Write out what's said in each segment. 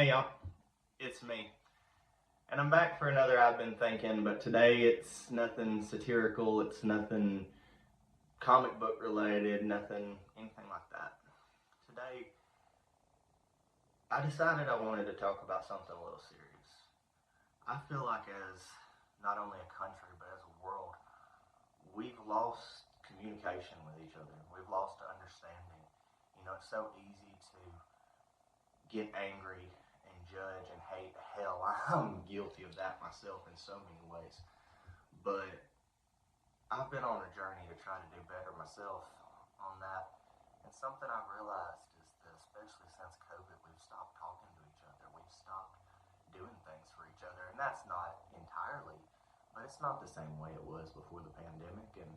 Hey y'all, it's me. And I'm back for another I've Been Thinking, but today it's nothing satirical, it's nothing comic book related, anything like that. Today, I decided I wanted to talk about something a little serious. I feel like as not only a country, but as a world, we've lost communication with each other. We've lost understanding. You know, it's so easy to get angry and judge and hate. Hell, I'm guilty of that myself in so many ways. But I've been on a journey to try to do better myself on that. And something I've realized is that, especially since COVID, we've stopped talking to each other. We've stopped doing things for each other. And that's not entirely, but it's not the same way it was before the pandemic. And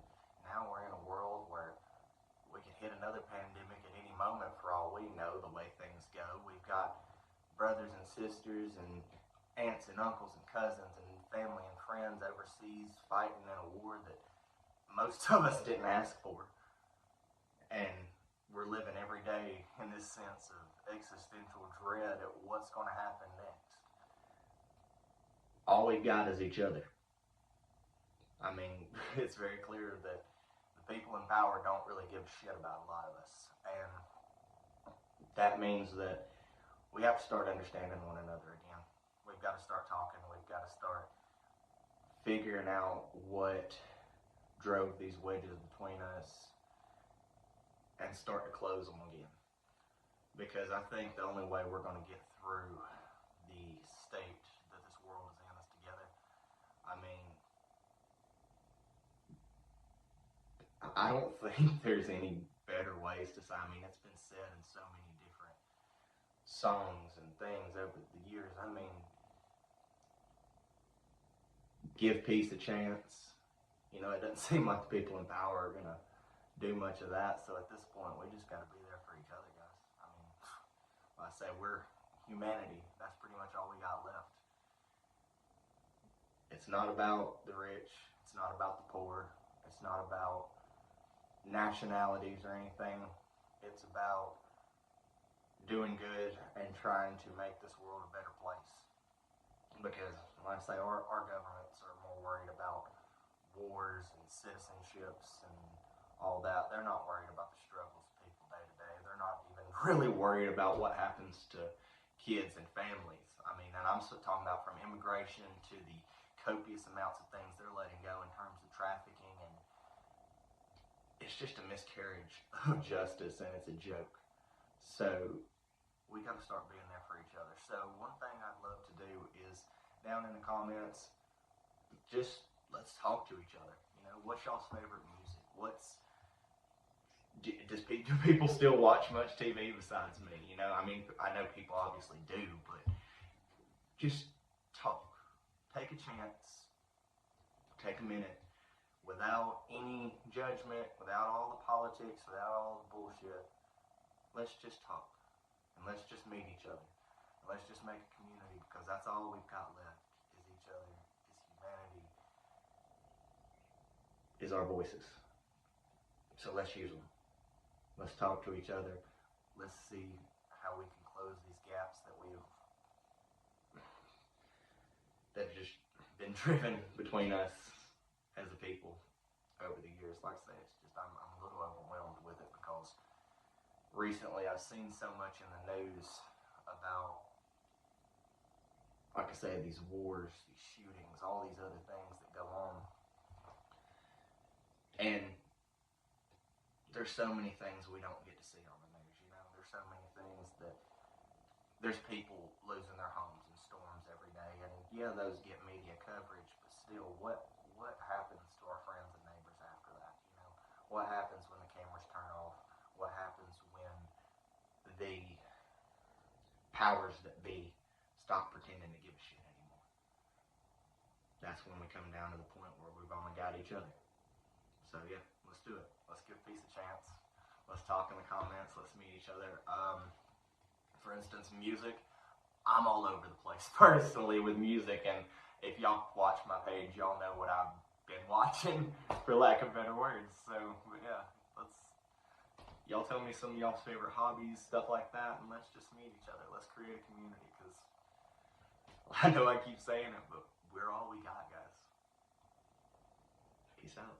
now we're in a world where we could hit another pandemic at any moment for all we know, the way things go. We've got brothers and sisters and aunts and uncles and cousins and family and friends overseas fighting in a war that most of us didn't ask for. And we're living every day in this sense of existential dread at what's going to happen next. All we've got is each other. I mean, it's very clear that the people in power don't really give a shit about a lot of us. And that means that we have to start understanding one another again. We've got to start talking. We've got to start figuring out what drove these wedges between us and start to close them again. Because I think the only way we're going to get through the state that this world is in is together. I mean, I don't think there's any better ways to say. I mean, it's been said in so many different songs and things over the years. I mean, give peace a chance. You know, it doesn't seem like the people in power are going to do much of that. So at this point, we just got to be there for each other, guys. I mean, like I say, we're humanity. That's pretty much all we got left. It's not about the rich. It's not about the poor. It's not about nationalities or anything. It's about doing good and trying to make this world a better place. Because, like I say, our governments are more worried about wars and citizenships and all that. They're not worried about the struggles of people day to day. They're not even really worried about what happens to kids and families. I mean, and I'm talking about from immigration to the copious amounts of things they're letting go in terms of trafficking, and it's just a miscarriage of justice, and it's a joke. So we got to start being there for each other. So one thing I'd love to do is down in the comments, just let's talk to each other. You know, what's y'all's favorite music? Do people still watch much TV besides me? You know, I mean, I know people obviously do, but just talk. Take a chance. Take a minute. Without any judgment, without all the politics, without all the bullshit. Let's just talk. And let's just meet each other. And let's just make a community, because that's all we've got left is each other, is humanity, is our voices. So let's use them. Let's talk to each other. Let's see how we can close these gaps that have just been driven between us as a people over the years. Like I say, it's just I'm a little overwhelmed with it, because recently I've seen so much in the news about, like I say, these wars, these shootings, all these other things that go on. And there's so many things we don't get to see on the news, you know. There's so many things that, there's people losing their homes in storms every day, and yeah, those get media coverage, but still, what happens to our friends and neighbors after that, you know? What happens when the cameras turn off? What happens when the powers that be stop pretending to give a shit anymore? That's when we come down to the point where we've only got each other. So yeah, let's do it. Let's give peace a chance. Let's talk in the comments. Let's meet each other. For instance, music. I'm all over the place personally with music, and if y'all watch my page, y'all know what I've been watching, for lack of better words. So yeah, let's Y'all tell me some of y'all's favorite hobbies, stuff like that, and let's just meet each other. Let's create a community, because I know I keep saying it, but we're all we got, guys. Peace out.